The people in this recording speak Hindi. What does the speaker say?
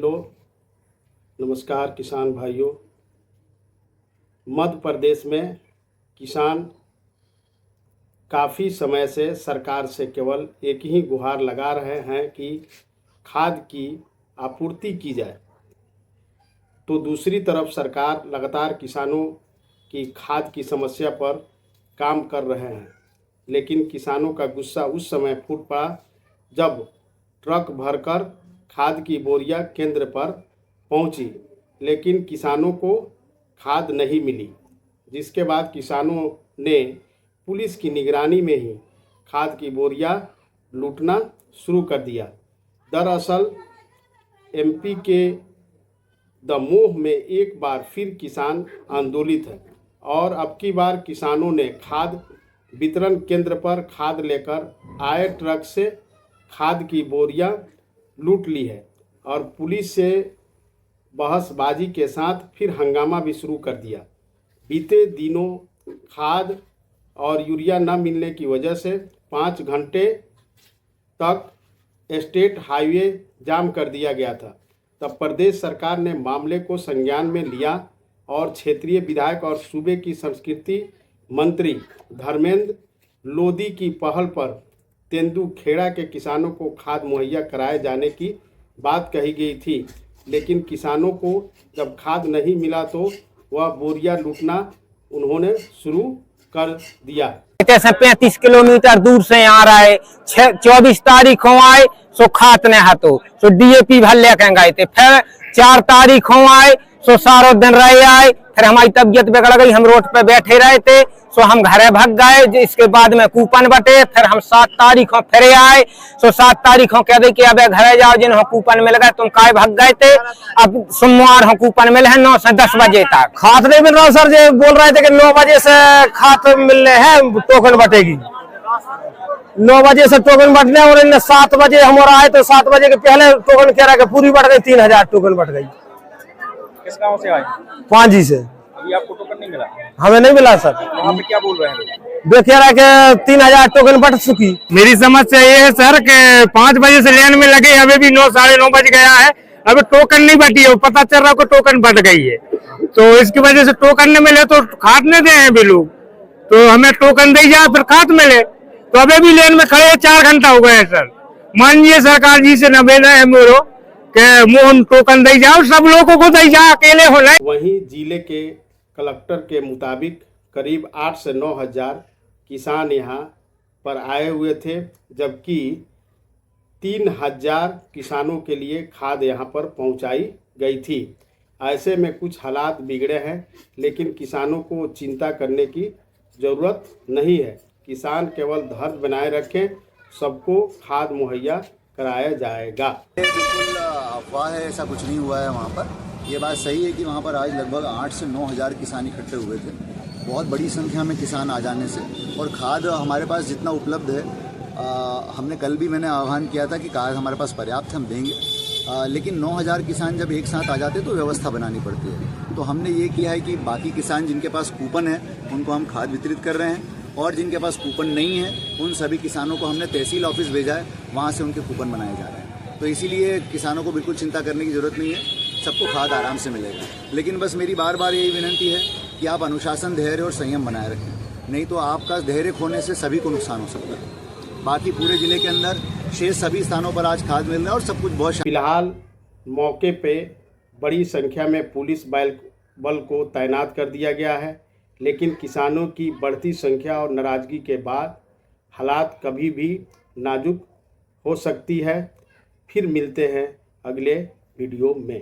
हेलो, नमस्कार किसान भाइयों। मध्य प्रदेश में किसान काफ़ी समय से सरकार से केवल एक ही गुहार लगा रहे हैं कि खाद की आपूर्ति की जाए। तो दूसरी तरफ सरकार लगातार किसानों की खाद की समस्या पर काम कर रहे हैं, लेकिन किसानों का गुस्सा उस समय फूट पड़ा जब ट्रक भरकर खाद की बोरियां केंद्र पर पहुंची, लेकिन किसानों को खाद नहीं मिली। जिसके बाद किसानों ने पुलिस की निगरानी में ही खाद की बोरियां लूटना शुरू कर दिया। दरअसल एमपी के दमोह में एक बार फिर किसान आंदोलित है और अब की बार किसानों ने खाद वितरण केंद्र पर खाद लेकर आए ट्रक से खाद की बोरियां लूट ली है और पुलिस से बहसबाजी के साथ फिर हंगामा भी शुरू कर दिया। बीते दिनों खाद और यूरिया न मिलने की वजह से 5 घंटे तक स्टेट हाईवे जाम कर दिया गया था। तब प्रदेश सरकार ने मामले को संज्ञान में लिया और क्षेत्रीय विधायक और सूबे की संस्कृति मंत्री धर्मेंद्र लोधी की पहल पर तेंदुखेड़ा के किसानों को खाद मुहैया कराए जाने की बात कही गई थी, लेकिन किसानों को जब खाद नहीं मिला तो वह बोरियां लूटना उन्होंने शुरू कर दिया। 35 किलोमीटर दूर से आ रहा है। 24 तारीख को आए सो खाद ने हाथों सो डीएपी भर लेके गए थे। फिर 4 तारीख को आए सो सारों दिन रहे आए। फिर हमारी तबीयत बिगड़ गई, हम रोड पे बैठे रहे थे सो हम घरे भाग गए। इसके बाद में कूपन बटे। फिर हम 7 तारीख को फिर आए सो 7 तारीख को कह दे कि अब घरे जाओ, जिन्हों कूपन मिल गए तुम काय भाग गए थे। अब सोमवार को कूपन मिले हैं 9 से 10 बजे तक। खाद नहीं मिल रहा सर, जो बोल रहे थे कि 9 बजे से खाद मिलने हैं, टोकन बटेगी। 9 बजे से टोकन बटने और 7 बजे हम आए तो 7 बजे के पहले टोकन कह रहा कि पूरी बट गई। 3000 टोकन बट गई। किस गांव से आए? पांजी से। अभी आपको टोकन नहीं मिला? हमें नहीं मिला सर। वहाँ पे क्या बोल रहे हैं? देखिए रहा कि 3000 टोकन बट चुकी। मेरी समझ से ये है सर कि 5 बजे से लाइन में लगे, अभी भी 9 साढ़े 9 बज गया है, अभी टोकन नहीं बटी है। पता चल रहा है टोकन बट गई है, तो इसकी वजह से टोकन नहीं मिले तो खाद नहीं दे हैं भी लोग। तो हमें टोकन दे जाए फिर खाद मिले। तो अभी भी लाइन में खड़े 4 घंटा हो गए हैं सर। माननीय सरकार जी से निवेदन है मेरे कि मुझे टोकन दे जाओ, सब लोगों को दे जाओ, अकेले हो नहीं। वहीं जिले के कलेक्टर के मुताबिक करीब 8 से 9 हज़ार किसान यहाँ पर आए हुए थे, जबकि 3000 किसानों के लिए खाद यहाँ पर पहुँचाई गई थी। ऐसे में कुछ हालात बिगड़े हैं, लेकिन किसानों को चिंता करने की ज़रूरत नहीं है। किसान केवल धैर्य बनाए रखें, सबको खाद मुहैया कराया जाएगा। बिल्कुल अफवाह है, ऐसा कुछ नहीं हुआ है। वहाँ पर ये बात सही है कि वहाँ पर आज लगभग 8 से 9 हज़ार किसान इकट्ठे हुए थे। बहुत बड़ी संख्या में किसान आ जाने से और खाद हमारे पास जितना उपलब्ध है, हमने कल भी मैंने आह्वान किया था कि खाद हमारे पास पर्याप्त हम देंगे, लेकिन 9000 किसान जब एक साथ आ जाते तो व्यवस्था बनानी पड़ती है। तो हमने ये किया है कि बाकी किसान जिनके पास कूपन है उनको हम खाद वितरित कर रहे हैं, और जिनके पास कूपन नहीं है उन सभी किसानों को हमने तहसील ऑफिस भेजा है, वहाँ से उनके कूपन बनाए जा रहे हैं। तो इसीलिए किसानों को बिल्कुल चिंता करने की ज़रूरत नहीं है, सबको खाद आराम से मिलेगा। लेकिन बस मेरी बार बार यही विनती है कि आप अनुशासन, धैर्य और संयम बनाए रखें, नहीं तो आपका धैर्य खोने से सभी को नुकसान हो सकता है। बाकी पूरे ज़िले के अंदर शेष सभी स्थानों पर आज खाद मिल रहा है और सब कुछ बहुत। फिलहाल मौके पे बड़ी संख्या में पुलिस बल को तैनात कर दिया गया है, लेकिन किसानों की बढ़ती संख्या और नाराज़गी के बाद हालात कभी भी नाजुक हो सकती है। फिर मिलते हैं अगले वीडियो में।